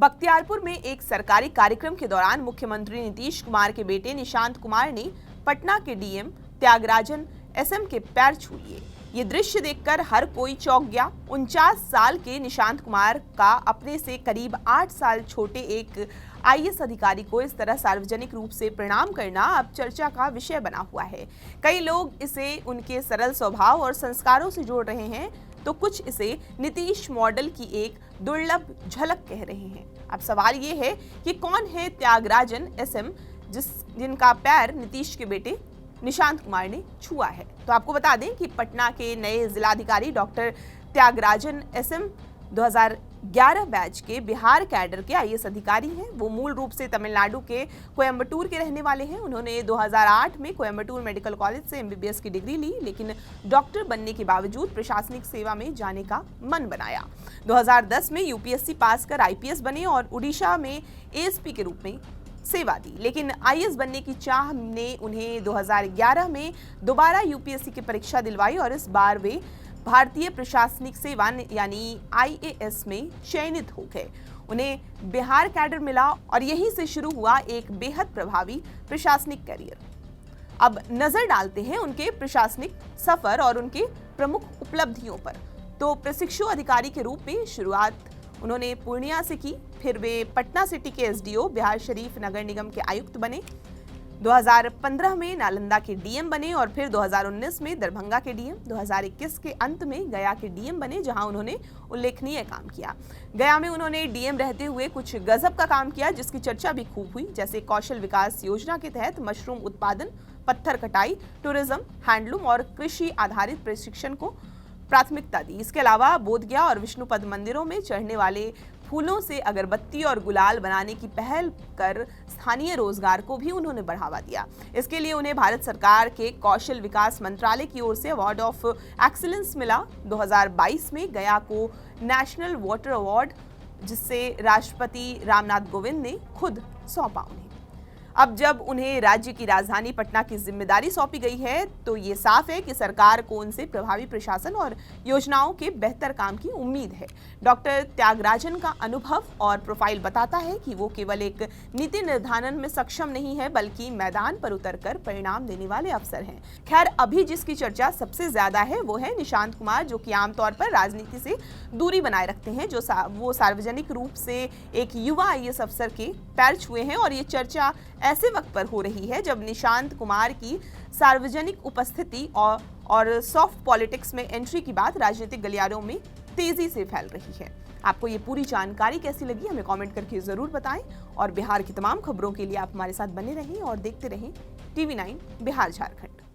बख्तियारपुर में एक सरकारी कार्यक्रम के दौरान मुख्यमंत्री नीतीश कुमार के बेटे निशांत कुमार ने पटना के डीएम त्यागराजन एसएम के पैर छू लिए। ये दृश्य देखकर हर कोई चौंक गया। 49 साल के निशांत कुमार का अपने से करीब 8 साल छोटे एक आईएएस अधिकारी को इस तरह सार्वजनिक रूप से प्रणाम करना अब चर्चा का विषय बना हुआ है। कई लोग इसे उनके सरल स्वभाव और संस्कारों से जोड़ रहे हैं, तो कुछ इसे नीतीश मॉडल की एक दुर्लभ झलक कह रहे हैं। अब सवाल ये है कि कौन है त्यागराजन एसएम जिनका पैर नीतीश के बेटे निशांत कुमार ने छुआ है। तो आपको बता दें कि पटना के नए जिलाधिकारी डॉक्टर त्यागराजन एसएम 2011 बैच के बिहार कैडर के आईएएस अधिकारी हैं। वो मूल रूप से तमिलनाडु के कोयम्बटूर के रहने वाले हैं। उन्होंने 2008 में कोयम्बटूर मेडिकल कॉलेज से एमबीबीएस की डिग्री ली, लेकिन डॉक्टर बनने के बावजूद प्रशासनिक सेवा में जाने का मन बनाया। 2010 में यूपीएससी पास कर आईपीएस बने और उड़ीसा में एएसपी के रूप में सेवा दी, लेकिन आईएएस बनने की चाह ने उन्हें 2011 में दोबारा यूपीएससी की परीक्षा दिलवाई और इस बार वे भारतीय प्रशासनिक सेवा यानी आईएएस में चयनित हो गए। उन्हें बिहार कैडर मिला और यहीं से शुरू हुआ एक बेहद प्रभावी प्रशासनिक करियर। अब नजर डालते हैं उनके प्रशासनिक सफर और उनके प्रमुख उपलब्धियों पर। तो प्रशिक्षु अधिकारी के रूप में शुरुआत उन्होंने पूर्णिया से की, फिर वे पटना सिटी के एसडीओ, बिहार शरीफ नगर निगम के आयुक्त बने। 2015 में नालंदा के डीएम बने और फिर 2019 में दरभंगा के डीएम। 2021 के अंत में गया के डीएम बने, जहां उन्होंने उल्लेखनीय काम किया। गया में उन्होंने डीएम रहते हुए कुछ गजब का काम किया, जिसकी चर्चा भी खूब हुई, जैसे कौशल विकास योजना के तहत मशरूम उत्पादन, पत्थर कटाई, टूरिज्म, हैंडलूम और कृषि आधारित प्रशिक्षण को प्राथमिकता दी। इसके अलावा बोधगया और विष्णुपद मंदिरों में चढ़ने वाले फूलों से अगरबत्ती और गुलाल बनाने की पहल कर स्थानीय रोजगार को भी उन्होंने बढ़ावा दिया। इसके लिए उन्हें भारत सरकार के कौशल विकास मंत्रालय की ओर से अवार्ड ऑफ एक्सीलेंस मिला। 2022 में गया को नेशनल वाटर अवार्ड, जिससे राष्ट्रपति रामनाथ कोविंद ने खुद सौंपा उन्हें। अब जब उन्हें राज्य की राजधानी पटना की जिम्मेदारी सौंपी गई है, तो ये साफ है कि सरकार को उनसे प्रभावी प्रशासन और योजनाओं के बेहतर काम की उम्मीद है। डॉक्टर त्यागराजन का अनुभव और प्रोफाइल बताता है कि वो केवल एक नीति निर्धारण में सक्षम नहीं है, बल्कि मैदान पर उतरकर परिणाम देने वाले अफसर हैं। खैर, अभी जिसकी चर्चा सबसे ज्यादा है वो है निशांत कुमार, जो कि आमतौर पर राजनीति से दूरी बनाए रखते हैं। वो सार्वजनिक रूप से एक युवा आईएएस अफसर के पैर छुए हैं और ये चर्चा ऐसे वक्त पर हो रही है जब निशांत कुमार की सार्वजनिक उपस्थिति और सॉफ्ट पॉलिटिक्स में एंट्री की बात राजनीतिक गलियारों में तेजी से फैल रही है। आपको ये पूरी जानकारी कैसी लगी, हमें कमेंट करके जरूर बताएं और बिहार की तमाम खबरों के लिए आप हमारे साथ बने रहें और देखते रहें TV9 बिहार झारखंड।